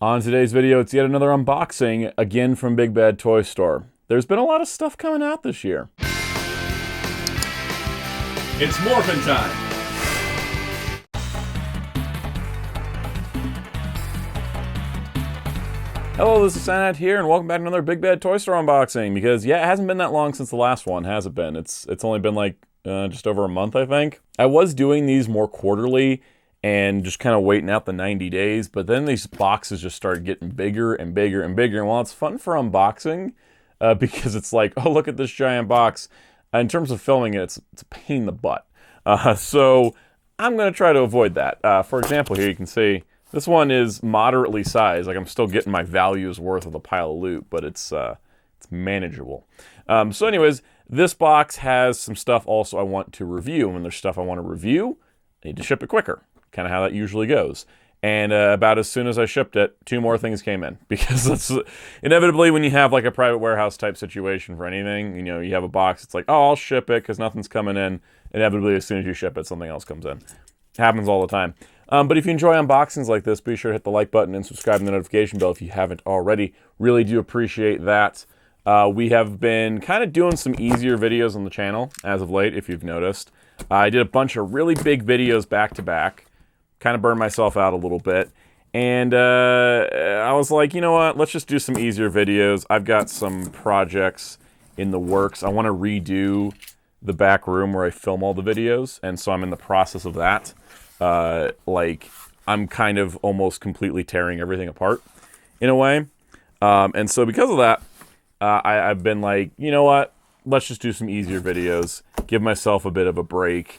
On today's video, it's yet another unboxing, again from Big Bad Toy Store. There's been a lot of stuff coming out this year. It's morphin' time! Hello, this is Soundout here, and welcome back to another Big Bad Toy Store unboxing, because yeah, it hasn't been that long since the last one, has it been? It's only been like just over a month, I think. I was doing these more quarterly, and just kind of waiting out the 90 days, but then these boxes just started getting bigger and bigger and bigger, and while it's fun for unboxing, because it's like, oh, look at this giant box, in terms of filming it, it's a pain in the butt. So I'm going to try to avoid that. For example, here you can see, this one is moderately sized, like I'm still getting my value's worth of a pile of loot, but it's manageable. So anyways, this box has some stuff also I want to review, and when there's stuff I want to review, I need to ship it quicker. Kind of how that usually goes. And about as soon as I shipped it, 2 more things came in. Because that's inevitably when you have like a private warehouse type situation for anything, you know, you have a box, it's like, oh, I'll ship it because nothing's coming in. Inevitably, as soon as you ship it, something else comes in. It happens all the time. But if you enjoy unboxings like this, be sure to hit the like button and subscribe to the notification bell if you haven't already. Really do appreciate that. We have been kind of doing some easier videos on the channel as of late, if you've noticed. I did a bunch of really big videos back to back. Kind of burned myself out a little bit. And I was like, you know what? Let's just do some easier videos. I've got some projects in the works. I want to redo the back room where I film all the videos. And so I'm in the process of that. Like, I'm kind of almost completely tearing everything apart in a way. And so because of that, I've been like, you know what? Let's just do some easier videos. Give myself a bit of a break.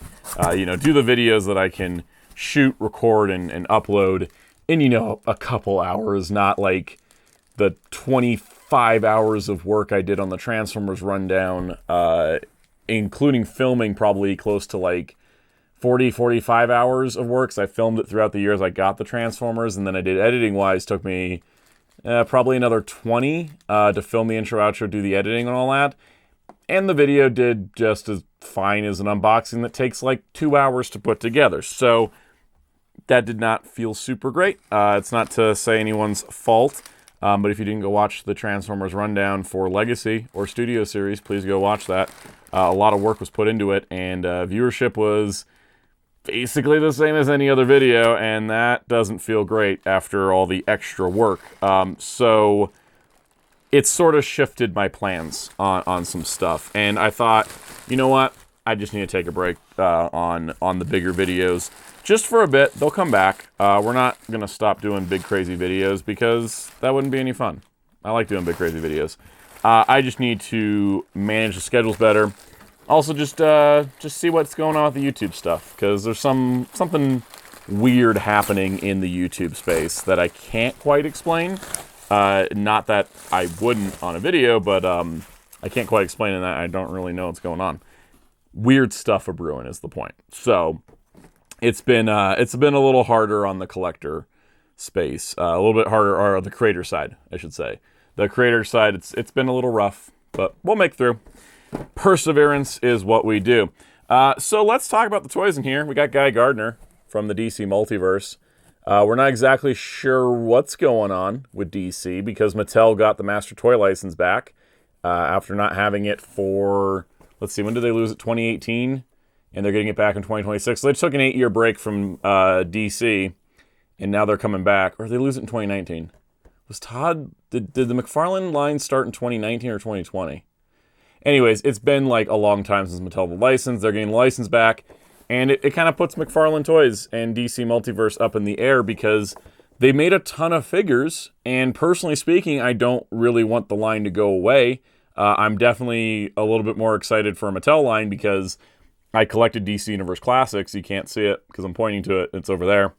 You know, do the videos that I can shoot, record, and upload in, you know, a couple hours, not like the 25 hours of work I did on the Transformers rundown, including filming probably close to like 45 hours of work, because I filmed it throughout the years I got the Transformers, and then I did editing-wise, took me probably another 20 to film the intro, outro, do the editing and all that. And the video did just as fine as an unboxing that takes like 2 hours to put together. So that did not feel super great. It's not to say anyone's fault, but if you didn't go watch the Transformers rundown for Legacy or Studio Series, please go watch that. A lot of work was put into it, and viewership was basically the same as any other video, and that doesn't feel great after all the extra work. So it sort of shifted my plans on some stuff, and I thought, you know what, I just need to take a break on the bigger videos just for a bit. They'll come back. We're not gonna stop doing big crazy videos because that wouldn't be any fun. I like doing big crazy videos. I just need to manage the schedules better. Also, just see what's going on with the YouTube stuff, because there's something weird happening in the YouTube space that I can't quite explain. Not that I wouldn't on a video, but I can't quite explain it, that I don't really know what's going on. Weird stuff a brewing is the point. So it's been a little harder on the collector space, a little bit harder, or the creator side, I should say. The creator side, it's been a little rough, but we'll make through. Perseverance is what we do. So let's talk about the toys in here. We got Guy Gardner from the DC Multiverse. We're not exactly sure what's going on with DC, because Mattel got the Master Toy license back after not having it for, let's see, when did they lose it? 2018? And they're getting it back in 2026. So they took an 8-year break from DC, and now they're coming back. Or did they lose it in 2019? Was Todd, did the McFarland line start in 2019 or 2020? Anyways, it's been like a long time since Mattel the license. They're getting the license back, and it kind of puts McFarland Toys and DC Multiverse up in the air, because they made a ton of figures, and personally speaking, I don't really want the line to go away. I'm definitely a little bit more excited for a Mattel line, because I collected DC Universe Classics. You can't see it because I'm pointing to it. It's over there.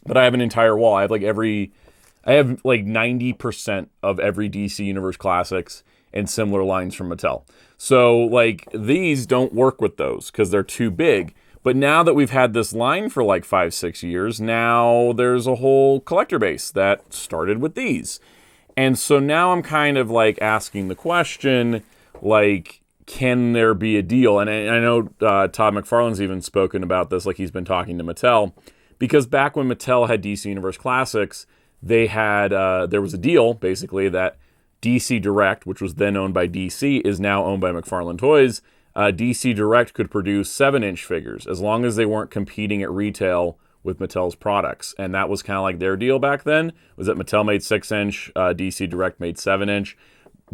But I have an entire wall. I have like 90% of every DC Universe Classics and similar lines from Mattel. So like these don't work with those because they're too big. But now that we've had this line for like 5-6 years, now there's a whole collector base that started with these. And so now I'm kind of like asking the question, like, can there be a deal? And I know Todd McFarlane's even spoken about this, like he's been talking to Mattel, because back when Mattel had DC Universe Classics, they had, there was a deal, basically, that DC Direct, which was then owned by DC, is now owned by McFarland Toys. DC Direct could produce 7-inch figures, as long as they weren't competing at retail with Mattel's products. And that was kind of like their deal back then, was that Mattel made 6-inch, DC Direct made 7-inch.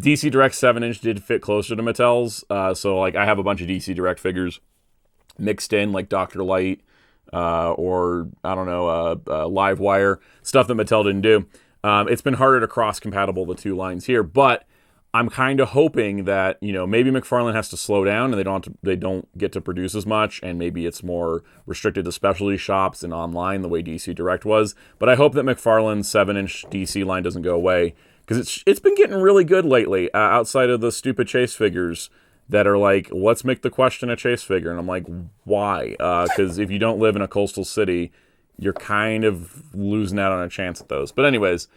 DC Direct 7-inch did fit closer to Mattel's, so like I have a bunch of DC Direct figures mixed in, like Dr. Light, or I don't know, Live Wire, stuff that Mattel didn't do. It's been harder to cross-compatible the two lines here, but I'm kind of hoping that, you know, maybe McFarland has to slow down and they don't get to produce as much, and maybe it's more restricted to specialty shops and online the way DC Direct was. But I hope that McFarland's 7-inch DC line doesn't go away, because it's been getting really good lately, outside of the stupid chase figures that are like, let's make the question a chase figure. And I'm like, why? Because if you don't live in a coastal city, you're kind of losing out on a chance at those. But anyways,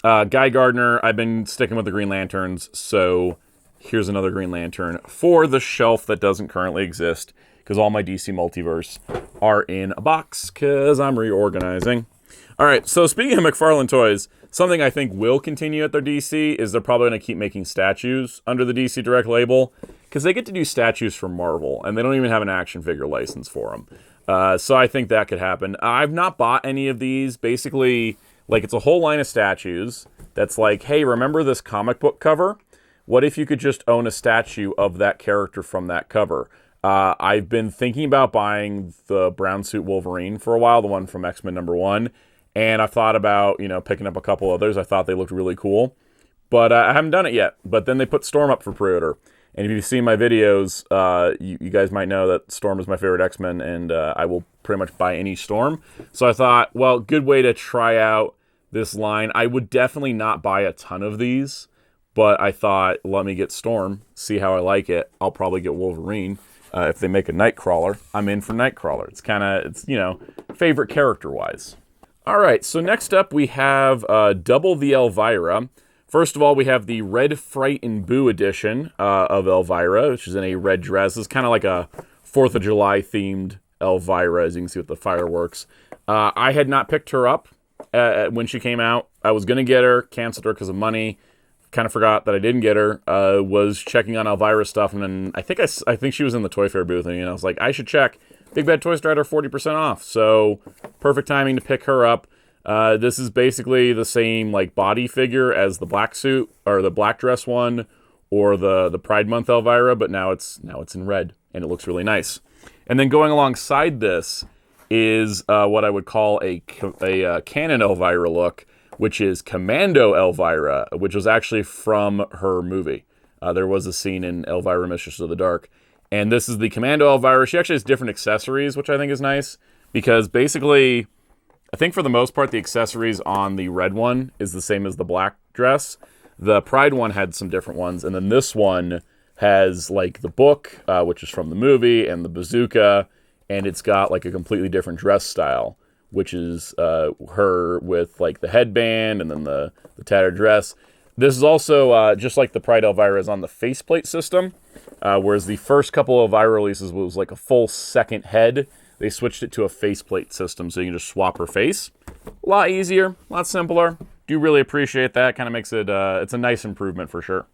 Guy Gardner, I've been sticking with the Green Lanterns, so here's another Green Lantern for the shelf that doesn't currently exist, because all my DC Multiverse are in a box, because I'm reorganizing. All right, so speaking of McFarland Toys, something I think will continue at their DC is they're probably going to keep making statues under the DC Direct label, because they get to do statues for Marvel, and they don't even have an action figure license for them. So I think that could happen. I've not bought any of these. Basically, like, it's a whole line of statues that's like, hey, remember this comic book cover? What if you could just own a statue of that character from that cover? I've been thinking about buying the brown suit Wolverine for a while, the one from X-Men #1. And I thought about, you know, picking up a couple others. I thought they looked really cool. But I haven't done it yet. But then they put Storm up for pre-order. And if you've seen my videos, you guys might know that Storm is my favorite X-Men, and I will pretty much buy any Storm. So I thought, well, good way to try out this line. I would definitely not buy a ton of these, but I thought, let me get Storm, see how I like it. I'll probably get Wolverine. If they make a Nightcrawler, I'm in for Nightcrawler. It's you know, favorite character-wise. All right, so next up we have Double the Elvira. First of all, we have the Red Fright and Boo edition of Elvira, which is in a red dress. It's kind of like a 4th of July themed Elvira, as you can see with the fireworks. I had not picked her up when she came out. I was going to get her, canceled her because of money. Kind of forgot that I didn't get her. Was checking on Elvira stuff, and then I think she was in the Toy Fair booth, and I was like, I should check. Big Bad Toy Store had her 40% off, so perfect timing to pick her up. This is basically the same like body figure as the black suit or the black dress one or the Pride Month Elvira, but now it's in red and it looks really nice. And then going alongside this is what I would call a canon Elvira look, which is Commando Elvira, which was actually from her movie. There was a scene in Elvira Mistress of the Dark. And this is the Commando Elvira. She actually has different accessories, which I think is nice, because basically, I think for the most part, the accessories on the red one is the same as the black dress. The Pride one had some different ones, and then this one has like the book, which is from the movie, and the bazooka, and it's got like a completely different dress style, which is her with like the headband and then the tattered dress. This is also, just like the Pride Elvira, is on the faceplate system, whereas the first couple of Elvira releases was like a full second head. They switched it to a faceplate system, so you can just swap her face. A lot easier, a lot simpler. Do really appreciate that. Kind of makes it, it's a nice improvement for sure.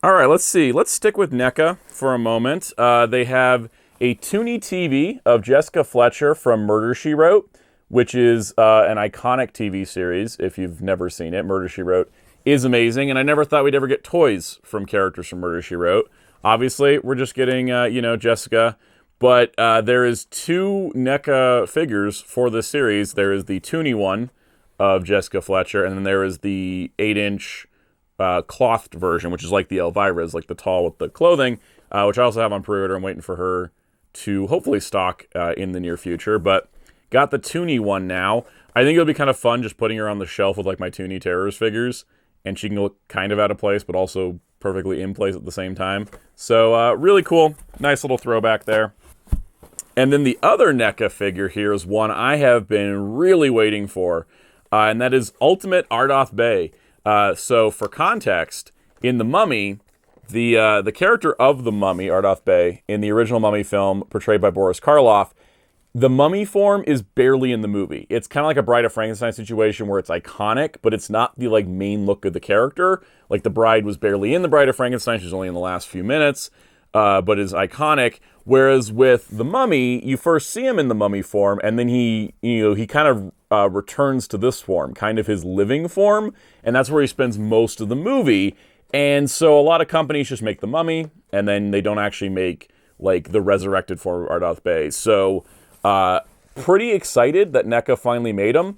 All right, let's see. Let's stick with NECA for a moment. They have a Toonie TV of Jessica Fletcher from Murder, She Wrote, which is an iconic TV series. If you've never seen it, Murder, She Wrote is amazing, and I never thought we'd ever get toys from characters from Murder, She Wrote. Obviously, we're just getting, Jessica. But there is 2 NECA figures for this series. There is the Toonie one of Jessica Fletcher, and then there is the 8-inch clothed version, which is like the Elvira's, like the tall with the clothing, which I also have on pre-order. I'm waiting for her to hopefully stock in the near future. But got the Toonie one now. I think it'll be kind of fun just putting her on the shelf with like my Toonie Terrors figures, and she can look kind of out of place, but also perfectly in place at the same time. So really cool. Nice little throwback there. And then the other NECA figure here is one I have been really waiting for, and that is Ultimate Ardath Bey. So for context, in The Mummy, the character of the Mummy, Ardath Bey, in the original Mummy film, portrayed by Boris Karloff, The mummy form is barely in the movie. It's kind of like a Bride of Frankenstein situation where it's iconic, but it's not the like main look of the character. Like the bride was barely in the Bride of Frankenstein. She's only in the last few minutes, but is iconic. Whereas with the mummy, you first see him in the mummy form, and then he kind of returns to this form, kind of his living form, and that's where he spends most of the movie. And so a lot of companies just make the mummy, and then they don't actually make like the resurrected form of Ardath Bey. So pretty excited that NECA finally made him,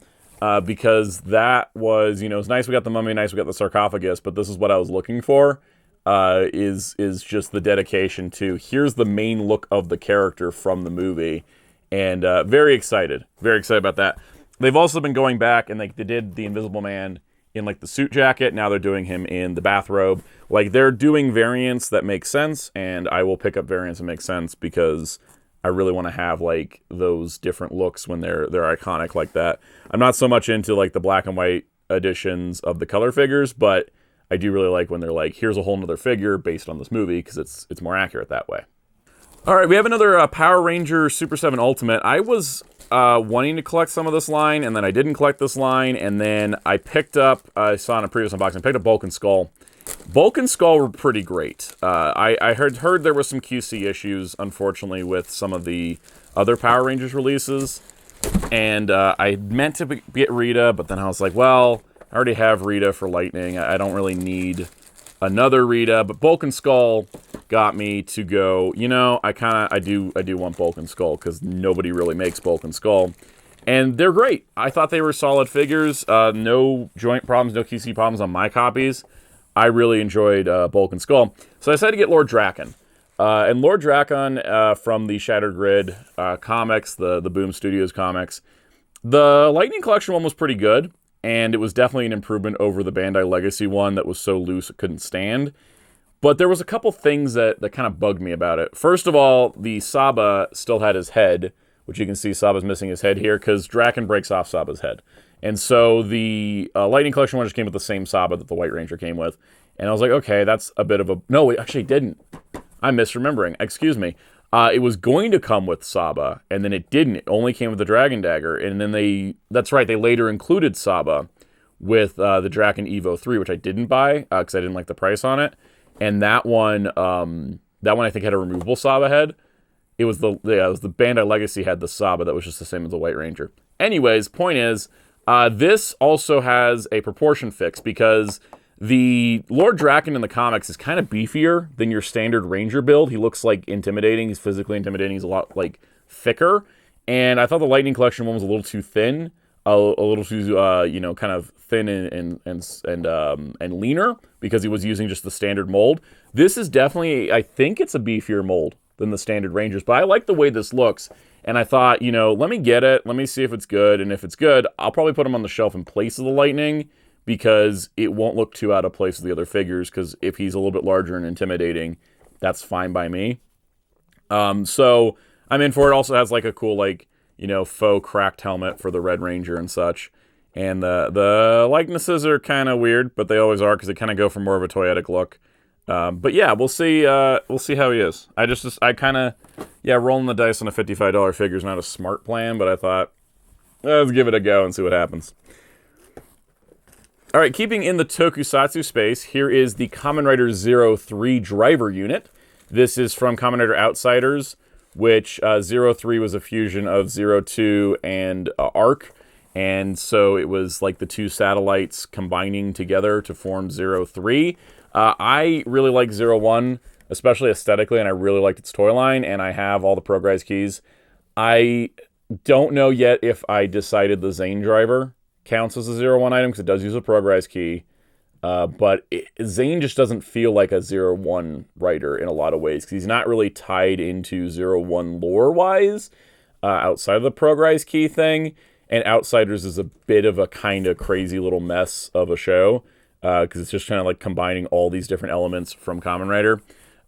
because that was, it was nice we got the mummy, nice we got the sarcophagus, but this is what I was looking for, is just the dedication to, here's the main look of the character from the movie, and very excited about that. They've also been going back, and they did the Invisible Man in like the suit jacket. Now they're doing him in the bathrobe. Like, they're doing variants that make sense, and I will pick up variants that make sense because I really want to have like those different looks when they're iconic like that. I'm not so much into like the black and white editions of the color figures, but I do really like when they're like, here's a whole nother figure based on this movie, because it's more accurate that way. All right, we have another Power Ranger Super 7 Ultimate. I was wanting to collect some of this line, and then I didn't collect this line, and then I picked up, I saw in a previous unboxing, I picked up Bulk and Skull. Bulk and Skull were pretty great. I heard there was some QC issues, unfortunately, with some of the other Power Rangers releases, and I meant to get Rita, but then I was like, well, I already have Rita for Lightning. I don't really need another Rita, but Bulk and Skull got me to go, I do want Bulk and Skull, because nobody really makes Bulk and Skull. And they're great. I thought they were solid figures. No joint problems, no QC problems on my copies. I really enjoyed Bulk and Skull. So I decided to get Lord Drakkon. And Lord Drakkon from the Shattered Grid comics, the Boom Studios comics. The Lightning Collection one was pretty good, and it was definitely an improvement over the Bandai Legacy one that was so loose it couldn't stand. But there was a couple things that kind of bugged me about it. First of all, the Saba still had his head, which you can see Saba's missing his head here, because Drakkon breaks off Saba's head. And so the Lightning Collection one just came with the same Saba that the White Ranger came with. And I was like, okay, that's a bit of a... No, it actually didn't. I'm misremembering. Excuse me. It was going to come with Saba, and then it didn't. It only came with the Dragon Dagger. And then that's right, they later included Saba with the Drakkon Evo 3, which I didn't buy, because I didn't like the price on it. And that one I think had a removable Saba head. It was the Bandai Legacy had the Saba that was just the same as the White Ranger. Anyways, point is, this also has a proportion fix, because the Lord Drakkon in the comics is kind of beefier than your standard Ranger build. He looks like intimidating. He's physically intimidating. He's a lot like thicker. And I thought the Lightning Collection one was a little too thin, a little too kind of thin and leaner, because he was using just the standard mold. This is definitely, I think it's a beefier mold than the standard Rangers, but I like the way this looks. And I thought, let me get it. Let me see if it's good. And if it's good, I'll probably put him on the shelf in place of the Lightning, because it won't look too out of place with the other figures, because if he's a little bit larger and intimidating, that's fine by me. So I'm in for it. Also has like a cool, faux cracked helmet for the Red Ranger and such. And the likenesses are kind of weird, but they always are, because they kind of go for more of a toyetic look. But yeah, we'll see how he is. I kind of, rolling the dice on a $55 figure is not a smart plan, but I thought, let's give it a go and see what happens. All right, keeping in the Tokusatsu space, here is the Kamen Rider 03 driver unit. This is from Kamen Rider Outsiders, which 03 was a fusion of 02 and Arc. And so it was like the two satellites combining together to form 03. I really like 01, especially aesthetically, and I really liked its toy line, and I have all the Progrise keys. I don't know yet if I decided the Zane driver counts as a 01 item, because it does use a Progrise key. But Zane just doesn't feel like a 01 writer in a lot of ways, because he's not really tied into 01 lore-wise outside of the Progrise key thing. And Outsiders is a bit of a kind of crazy little mess of a show, because it's just kind of like combining all these different elements from Kamen Rider.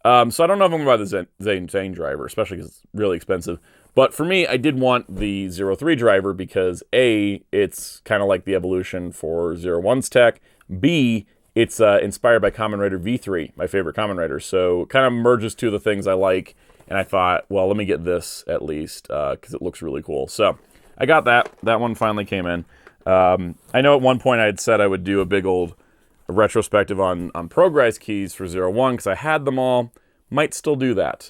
So I don't know if I'm going to buy the Zane driver, especially because it's really expensive. But for me, I did want the 03 driver because A, it's kind of like the evolution for 01's tech. B, it's inspired by Kamen Rider V3, my favorite Kamen Rider. So it kind of merges two of the things I like. And I thought, well, let me get this at least, because it looks really cool. So I got that. That one finally came in. I know at one point I had said I would do a big old retrospective on Progrise keys for 01, because I had them all. Might still do that.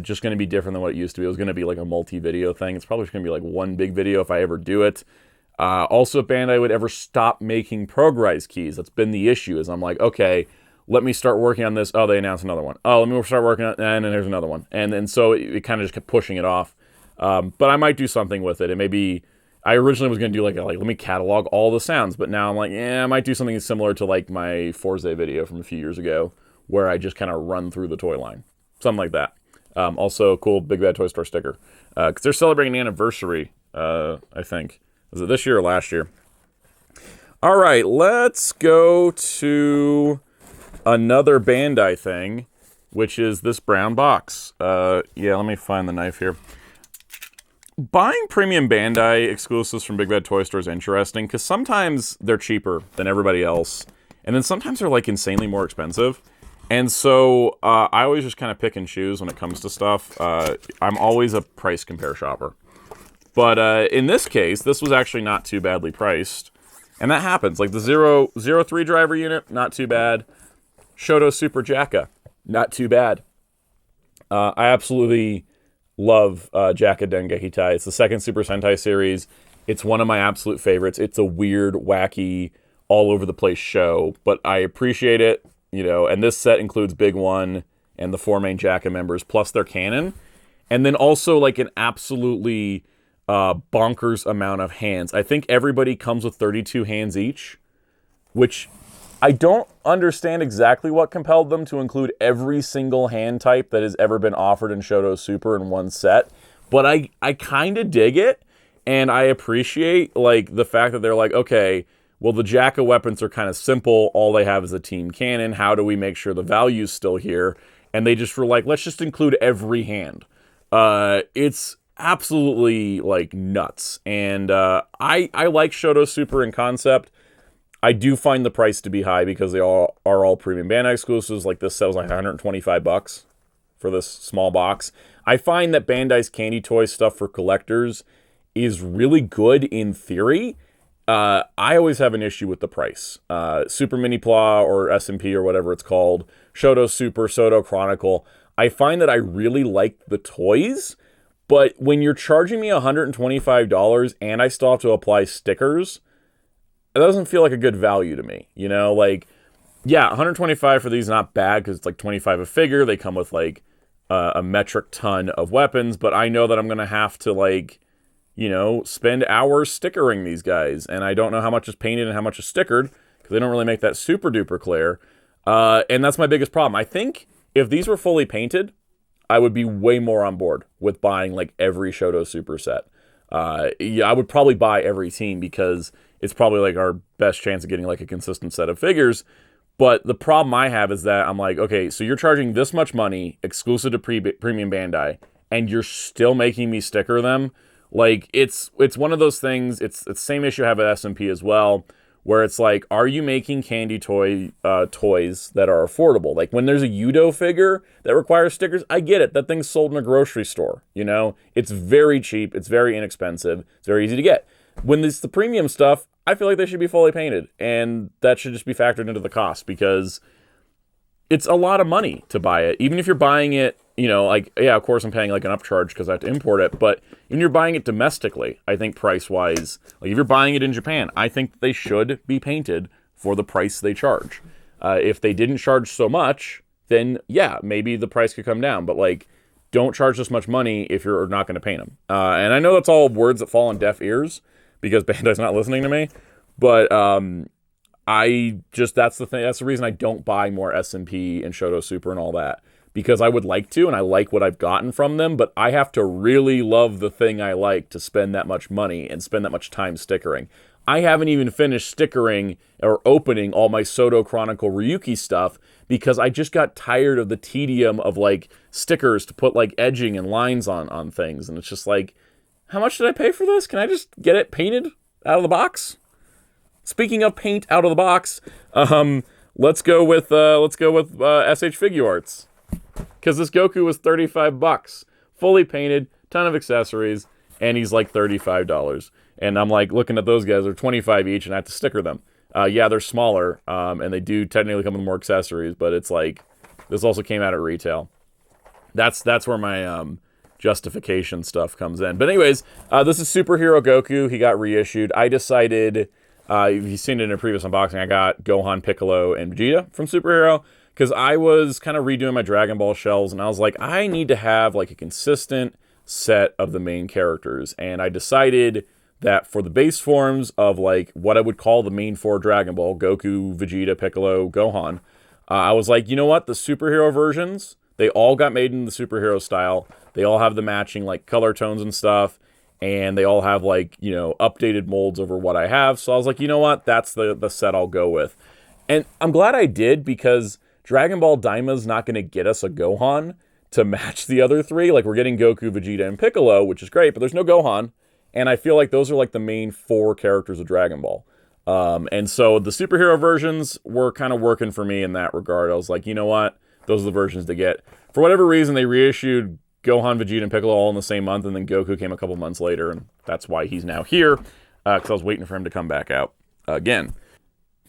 Just going to be different than what it used to be. It was going to be like a multi-video thing. It's probably just going to be like one big video if I ever do it. Also, if Bandai would ever stop making Progrise keys, that's been the issue, is I'm like, okay, let me start working on this. Oh, they announced another one. Oh, let me start working on it, and then there's another one. And so it kind of just kept pushing it off. But I might do something with it. It may be, I originally was going to do like, let me catalog all the sounds, but now I'm like, I might do something similar to like my Forza video from a few years ago, where I just kind of run through the toy line. Something like that. Also, cool Big Bad Toy Store sticker. Because they're celebrating the anniversary, I think. Was it this year or last year? All right, let's go to another Bandai thing, which is this brown box. Yeah, let me find the knife here. Buying premium Bandai exclusives from Big Bad Toy Store is interesting, because sometimes they're cheaper than everybody else, and then sometimes they're like insanely more expensive. And so I always just kind of pick and choose when it comes to stuff. I'm always a price compare shopper. But in this case, this was actually not too badly priced. And that happens. Like the 03 driver unit, not too bad. Shodo Super Jacka, not too bad. I absolutely love Jacka Dengahitai. It's the second Super Sentai series. It's one of my absolute favorites. It's a weird, wacky, all over the place show. But I appreciate it. You know, and this set includes Big One and the 4 main Jacka members, plus their canon. And then also, like, an absolutely bonkers amount of hands. I think everybody comes with 32 hands each, which I don't understand exactly what compelled them to include every single hand type that has ever been offered in Shodo Super in one set. But I kind of dig it, and I appreciate, like, the fact that they're like, okay, well, the Jacka weapons are kind of simple. All they have is a team cannon. How do we make sure the value's still here? And they just were like, let's just include every hand. It's absolutely, like, nuts. And I like Shodo Super in concept. I do find the price to be high because they all are all premium Bandai exclusives. Like, this set was like $125 for this small box. I find that Bandai's candy toy stuff for collectors is really good in theory. I always have an issue with the price. Super Mini Pla or SMP or whatever it's called, Shodo Super, Shodo Chronicle, I find that I really like the toys, but when you're charging me $125 and I still have to apply stickers, it doesn't feel like a good value to me. You know, like, yeah, $125 for these, not bad, because it's like $25 a figure. They come with like a metric ton of weapons, but I know that I'm going to have to, like, you know, spend hours stickering these guys, and I don't know how much is painted and how much is stickered, because they don't really make that super duper clear. And that's my biggest problem. I think if these were fully painted, I would be way more on board with buying like every Shodo Super set. Yeah, I would probably buy every team, because it's probably like our best chance of getting like a consistent set of figures. But the problem I have is that I'm like, okay, so you're charging this much money exclusive to premium Bandai, and you're still making me sticker them. Like, it's one of those things, it's the same issue I have at SMP as well, where it's like, are you making candy toys that are affordable? Like, when there's a Yudo figure that requires stickers, I get it. That thing's sold in a grocery store, you know? It's very cheap, it's very inexpensive, it's very easy to get. When it's the premium stuff, I feel like they should be fully painted, and that should just be factored into the cost, because it's a lot of money to buy it. Even if you're buying it, you know, like, yeah, of course I'm paying like an upcharge because I have to import it, but when you're buying it domestically, I think price-wise, like if you're buying it in Japan, I think they should be painted for the price they charge. If they didn't charge so much, then yeah, maybe the price could come down, but like, don't charge this much money if you're not going to paint them. And I know that's all words that fall on deaf ears, because Bandai's not listening to me, but that's the thing. That's the reason I don't buy more SMP and Shodo Super and all that, because I would like to, and I like what I've gotten from them, but I have to really love the thing I like to spend that much money and spend that much time stickering. I haven't even finished stickering or opening all my Shodo Chronicle Ryuki stuff, because I just got tired of the tedium of like stickers to put like edging and lines on things, and it's just like, how much did I pay for this? Can I just get it painted out of the box? Speaking of paint out of the box, let's go with SH Figuarts. because this Goku was $35, fully painted, ton of accessories, and he's like $35. And I'm like looking at those guys, they're $25 each, and I have to sticker them. Yeah, they're smaller, and they do technically come with more accessories, but it's like, this also came out at retail. That's where my justification stuff comes in. But anyways, this is Superhero Goku. He got reissued. I decided, if you've seen it in a previous unboxing, I got Gohan, Piccolo, and Vegeta from Superhero, because I was kind of redoing my Dragon Ball shelves, and I was like, I need to have like a consistent set of the main characters. And I decided that for the base forms of like what I would call the main four Dragon Ball, Goku, Vegeta, Piccolo, Gohan, I was like, you know what? The superhero versions, they all got made in the superhero style. They all have the matching like color tones and stuff. And they all have like, you know, updated molds over what I have. So I was like, you know what? That's the set I'll go with. And I'm glad I did, because Dragon Ball Daima's not going to get us a Gohan to match the other three. Like, we're getting Goku, Vegeta, and Piccolo, which is great, but there's no Gohan. And I feel like those are like the main four characters of Dragon Ball. And so the superhero versions were kind of working for me in that regard. I was like, you know what? Those are the versions to get. For whatever reason, they reissued Gohan, Vegeta, and Piccolo all in the same month, and then Goku came a couple months later, and that's why he's now here, because I was waiting for him to come back out again.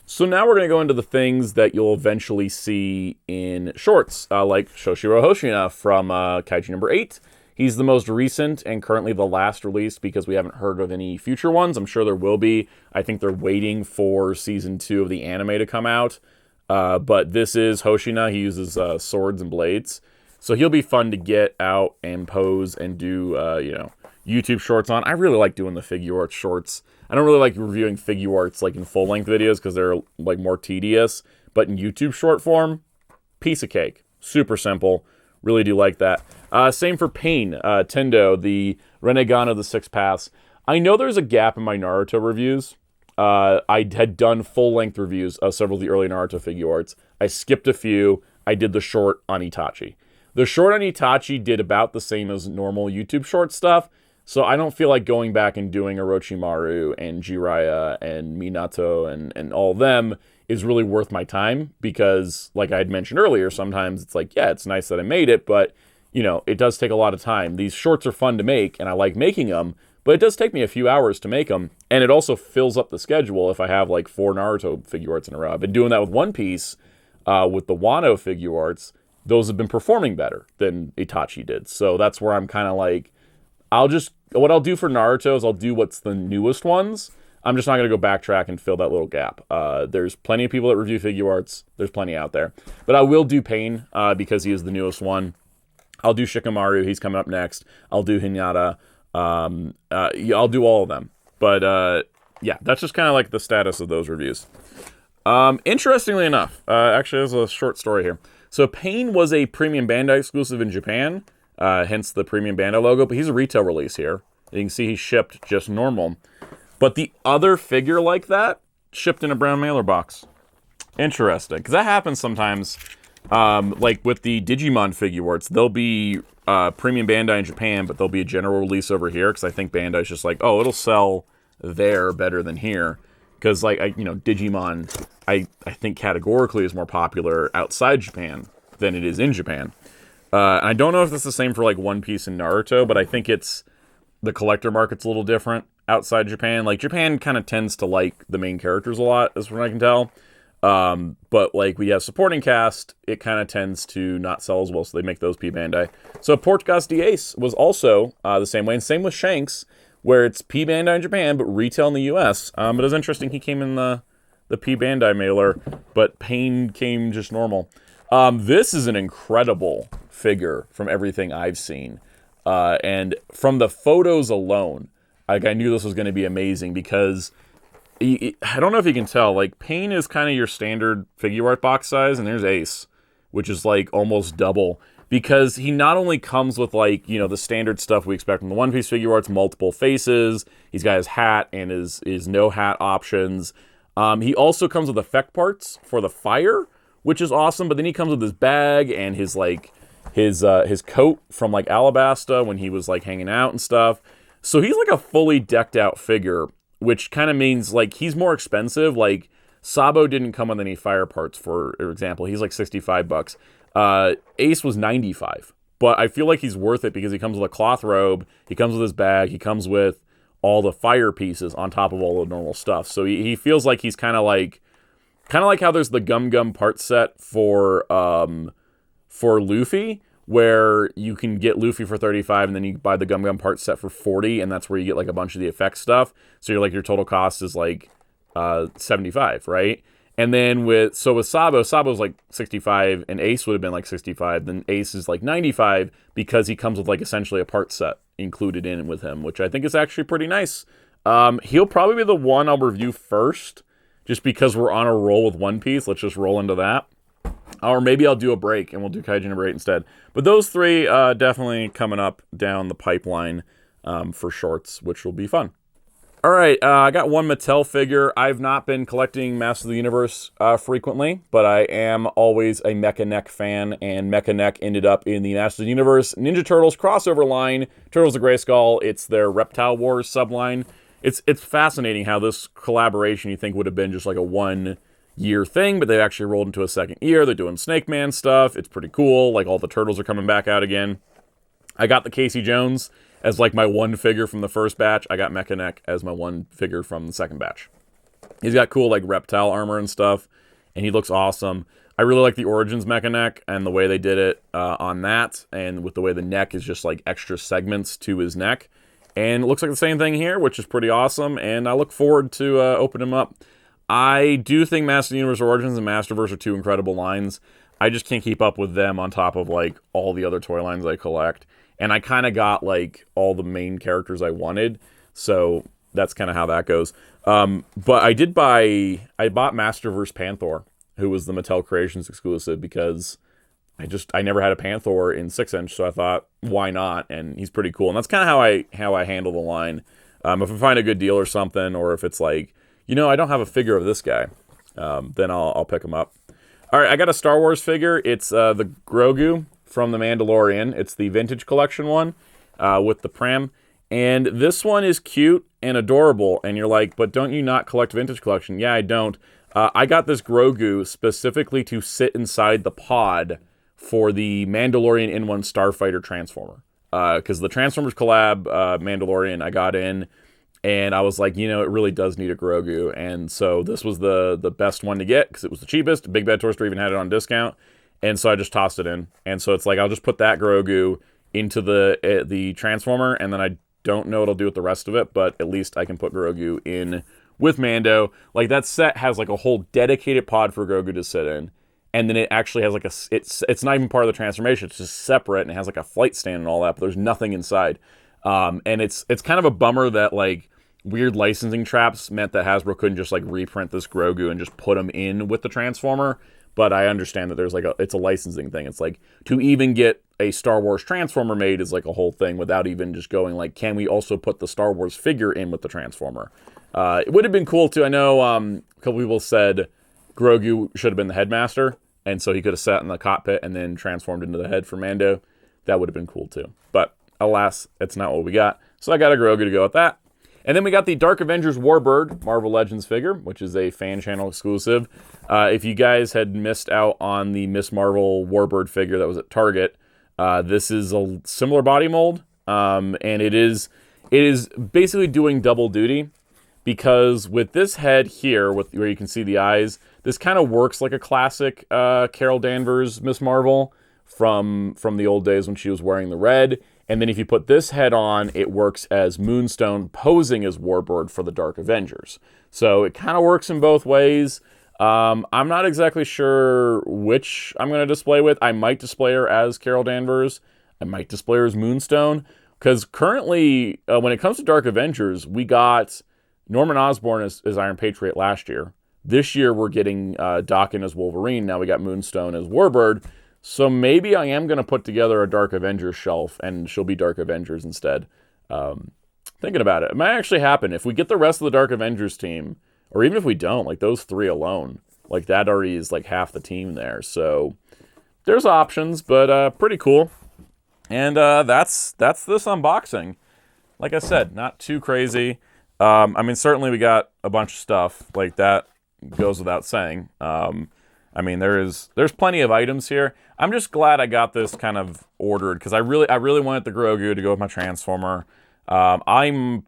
So now we're going to go into the things that you'll eventually see in shorts, like Shoshiro Hoshina from Kaiju number 8. He's the most recent and currently the last release, because we haven't heard of any future ones. I'm sure there will be. I think they're waiting for season 2 of the anime to come out. But this is Hoshina. He uses swords and blades. So he'll be fun to get out and pose and do, YouTube shorts on. I really like doing the Figuarts shorts. I don't really like reviewing Figuarts like in full-length videos, because they're like more tedious. But in YouTube short form, piece of cake. Super simple. Really do like that. Same for Pain, Tendo, the Renegon of the Six Paths. I know there's a gap in my Naruto reviews. I had done full-length reviews of several of the early Naruto Figuarts. I skipped a few. I did the short on Itachi. The short on Itachi did about the same as normal YouTube short stuff, so I don't feel like going back and doing Orochimaru and Jiraiya and Minato and all of them is really worth my time, because, like I had mentioned earlier, sometimes it's like, yeah, it's nice that I made it, but, you know, it does take a lot of time. These shorts are fun to make, and I like making them, but it does take me a few hours to make them, and it also fills up the schedule if I have, like, 4 Naruto Figuarts in a row. I've been doing that with One Piece, with the Wano Figuarts. Those have been performing better than Itachi did, so that's where I'm kind of like, what I'll do for Naruto is I'll do what's the newest ones. I'm just not going to go backtrack and fill that little gap. There's plenty of people that review Figuarts. There's plenty out there. But I will do Pain, because he is the newest one. I'll do Shikamaru. He's coming up next. I'll do Hinata. I'll do all of them. But, yeah, that's just kind of like the status of those reviews. Interestingly enough, actually, there's a short story here. So Pain was a Premium Bandai exclusive in Japan, hence the Premium Bandai logo, but he's a retail release here. You can see he shipped just normal. But the other figure like that shipped in a brown mailer box. Interesting, because that happens sometimes. Like with the Digimon Figuarts, they'll be Premium Bandai in Japan, but there'll be a general release over here, because I think Bandai's just like, oh, it'll sell there better than here. Because, like, Digimon, I think categorically is more popular outside Japan than it is in Japan. And I don't know if that's the same for, like, One Piece and Naruto, but I think it's, the collector market's a little different outside Japan. Like, Japan kind of tends to like the main characters a lot, as from what I can tell. But, like, we have supporting cast, it kind of tends to not sell as well, so they make those P Bandai. So Portgas de Ace was also the same way, and same with Shanks, where it's P Bandai in Japan, but retail in the US. But it was interesting, he came in the P Bandai mailer, but Pain came just normal. This is an incredible figure from everything I've seen. And from the photos alone, like, I knew this was going to be amazing, because I don't know if you can tell, like, Pain is kind of your standard Figuart box size, and there's Ace, which is like almost double. Because he not only comes with, like, the standard stuff we expect from the One Piece Figuarts, multiple faces, he's got his hat and his no hat options. He also comes with effect parts for the fire, which is awesome, but then he comes with his bag and his, like, his coat from, like, Alabasta when he was, like, hanging out and stuff. So he's, like, a fully decked out figure, which kind of means, like, he's more expensive. Like, Sabo didn't come with any fire parts, for example. He's like $65. Ace was $95. But I feel like he's worth it because he comes with a cloth robe, he comes with his bag, he comes with all the fire pieces on top of all the normal stuff. So he feels like he's kind of like how there's the Gum Gum part set for Luffy, where you can get Luffy for $35 and then you buy the Gum Gum part set for $40, and that's where you get like a bunch of the effects stuff. So you're like, your total cost is like $75, right? And then with Sabo's like $65, and Ace would have been like $65. Then Ace is like $95 because he comes with like essentially a part set included in with him, which I think is actually pretty nice. He'll probably be the one I'll review first, just because we're on a roll with One Piece. Let's just roll into that. Or maybe I'll do a break and we'll do Kaiju number 8 instead. But those three definitely coming up down the pipeline for shorts, which will be fun. All right, I got one Mattel figure. I've not been collecting Masters of the Universe frequently, but I am always a Mecha fan, and Mecha ended up in the Masters of the Universe Ninja Turtles crossover line, Turtles of Grayskull. It's their Reptile Wars subline. It's fascinating how this collaboration you think would have been just like a 1 year thing, but they actually rolled into a second year. They're doing Snake Man stuff. It's pretty cool. Like all the turtles are coming back out again. I got the Casey Jones as like my one figure from the first batch. I got Mecha as my one figure from the second batch. He's got cool like reptile armor and stuff, and he looks awesome. I really like the Origins Mecha and the way they did it on that, and with the way the neck is just like extra segments to his neck. And it looks like the same thing here, which is pretty awesome, and I look forward to opening him up. I do think Master Universe Origins and Masterverse are two incredible lines. I just can't keep up with them on top of like all the other toy lines I collect. And I kind of got like all the main characters I wanted, so that's kind of how that goes. But I bought Masterverse Panther, who was the Mattel Creations exclusive, because I never had a Panther in 6-inch, so I thought, why not? And he's pretty cool, and that's kind of how I handle the line. If I find a good deal or something, or if it's like, I don't have a figure of this guy, then I'll pick him up. All right, I got a Star Wars figure. It's the Grogu from The Mandalorian. It's the vintage collection one with the Pram. And this one is cute and adorable. And you're like, but don't you not collect vintage collection? Yeah, I don't. I got this Grogu specifically to sit inside the pod for the Mandalorian N1 Starfighter Transformer. Because the Transformers collab Mandalorian I got in, and I was like, it really does need a Grogu. And so this was the best one to get because it was the cheapest. Big Bad Toy Store even had it on discount. And so I just tossed it in. And so it's like, I'll just put that Grogu into the Transformer, and then I don't know what I'll do with the rest of it, but at least I can put Grogu in with Mando. Like, that set has like a whole dedicated pod for Grogu to sit in. And then it actually has like it's not even part of the transformation. It's just separate, and it has like a flight stand and all that, but there's nothing inside. And it's kind of a bummer that like weird licensing traps meant that Hasbro couldn't just like reprint this Grogu and just put him in with the Transformer. But I understand that there's like it's a licensing thing. It's like to even get a Star Wars Transformer made is like a whole thing without even just going like, can we also put the Star Wars figure in with the Transformer? It would have been cool too. I know a couple people said Grogu should have been the headmaster, and so he could have sat in the cockpit and then transformed into the head for Mando. That would have been cool too. But alas, it's not what we got. So I got a Grogu to go with that. And then we got the Dark Avengers Warbird Marvel Legends figure, which is a fan channel exclusive. If you guys had missed out on the Miss Marvel Warbird figure that was at Target, this is a similar body mold, and it is basically doing double duty, because with this head here, where you can see the eyes, this kind of works like a classic Carol Danvers Miss Marvel from the old days when she was wearing the red. And then if you put this head on, it works as Moonstone posing as Warbird for the Dark Avengers. So it kind of works in both ways. I'm not exactly sure which I'm going to display with. I might display her as Carol Danvers. I might display her as Moonstone. Because currently, when it comes to Dark Avengers, we got Norman Osborn as Iron Patriot last year. This year, we're getting Daken as Wolverine. Now we got Moonstone as Warbird. So maybe I am going to put together a Dark Avengers shelf, and she'll be Dark Avengers instead. Thinking about it. It might actually happen. If we get the rest of the Dark Avengers team, or even if we don't, like those three alone, like that already is like half the team there. So there's options, but pretty cool. And that's this unboxing. Like I said, not too crazy. I mean, certainly we got a bunch of stuff like that. goes without saying. I mean, there's plenty of items here. I'm just glad I got this kind of ordered because I really wanted the Grogu to go with my Transformer. I don't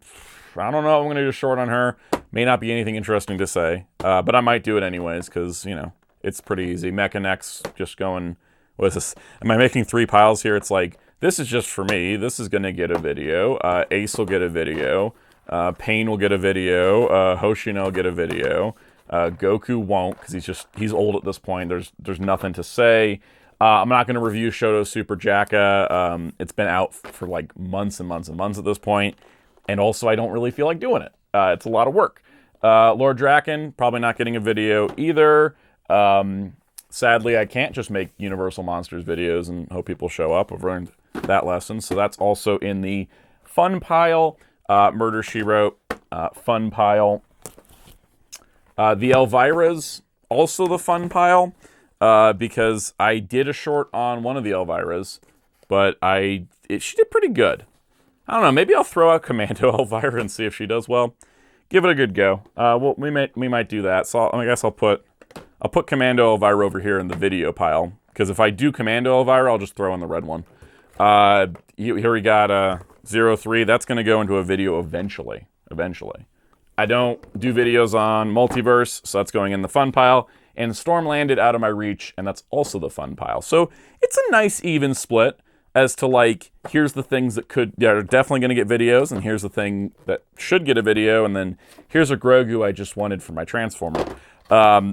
know if I'm going to do short on her. May not be anything interesting to say, but I might do it anyways because, you know, it's pretty easy. Mecha Next just going, what is this? Am I making 3 piles here? It's like, this is just for me. This is going to get a video. Ace will get a video. Pain will get a video. Hoshino will get a video. Goku won't because he's old at this point. There's nothing to say. I'm not going to review Shodo Super Jacka. It's been out for like months and months and months at this point. And also, I don't really feel like doing it. It's a lot of work. Lord Draken, probably not getting a video either. Sadly, I can't just make Universal Monsters videos and hope people show up. I've learned that lesson. So that's also in the fun pile. Murder, She Wrote, fun pile. The Elvira's also the fun pile. Because I did a short on one of the Elviras, but she did pretty good. I don't know, maybe I'll throw out Commando Elvira and see if she does well. Give it a good go. Well, we might do that. So I guess I'll put Commando Elvira over here in the video pile, because if I do Commando Elvira, I'll just throw in the red one. Here we got 03. That's going to go into a video eventually. I don't do videos on Multiverse, so that's going in the fun pile. And Storm Landed out of my reach, and that's also the fun pile. So it's a nice even split as to like, here's the things that are definitely going to get videos, and here's the thing that should get a video, and then here's a Grogu I just wanted for my Transformer.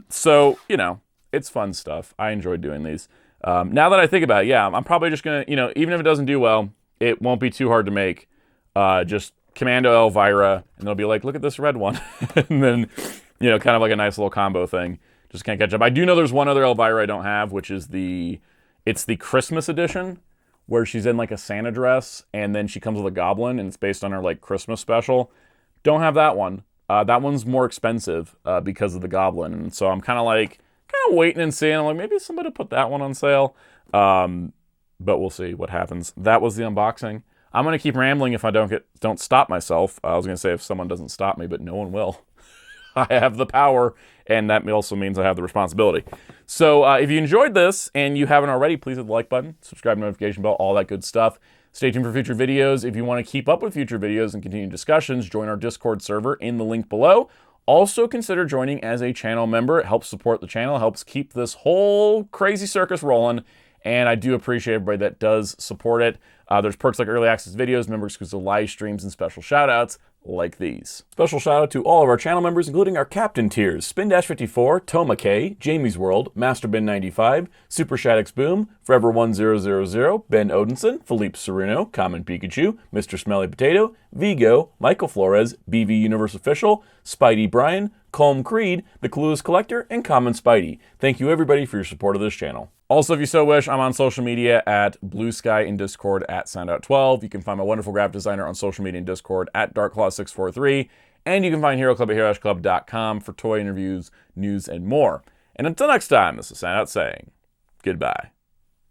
So, you know, it's fun stuff. I enjoy doing these. Now that I think about it, yeah, I'm probably just going to, you know, even if it doesn't do well, it won't be too hard to make. Just Commando Elvira, and they'll be like, look at this red one. And then, you know, kind of like a nice little combo thing. Just can't catch up. I do know there's one other Elvira I don't have, which is it's the Christmas edition, where she's in like a Santa dress, and then she comes with a goblin, and it's based on her like Christmas special. Don't have that one. That one's more expensive because of the goblin, and so I'm kind of waiting and seeing. I'm like, maybe somebody will put that one on sale, but we'll see what happens. That was the unboxing. I'm gonna keep rambling if I don't stop myself. I was gonna say if someone doesn't stop me, but no one will. I have the power, and that also means I have the responsibility. So if you enjoyed this and you haven't already, please hit the like button, subscribe, notification bell, all that good stuff. Stay tuned for future videos. If you want to keep up with future videos and continue discussions, join our Discord server in the link below. Also consider joining as a channel member. It helps support the channel, helps keep this whole crazy circus rolling, and I do appreciate everybody that does support it. There's perks like early access videos, member exclusive live streams, and special shout-outs like these. Special shout out to all of our channel members, including our captain tiers: Spin-54, Toma K, Jamie's World, MasterBin95, Super Shaddix Boom, Forever1000, Ben Odinson, Philippe Ceruno, Common Pikachu, Mr. Smelly Potato, Vigo, Michael Flores, BV Universe Official, Spidey Brian, Colm Creed, The Clueless Collector, and Common Spidey. Thank you everybody for your support of this channel. Also, if you so wish, I'm on social media at Blue Sky and Discord at Soundout12. You can find my wonderful graphic designer on social media and Discord at DarkClaw643. And you can find Hero Club at HeroClub.com for toy interviews, news, and more. And until next time, this is Soundout saying goodbye.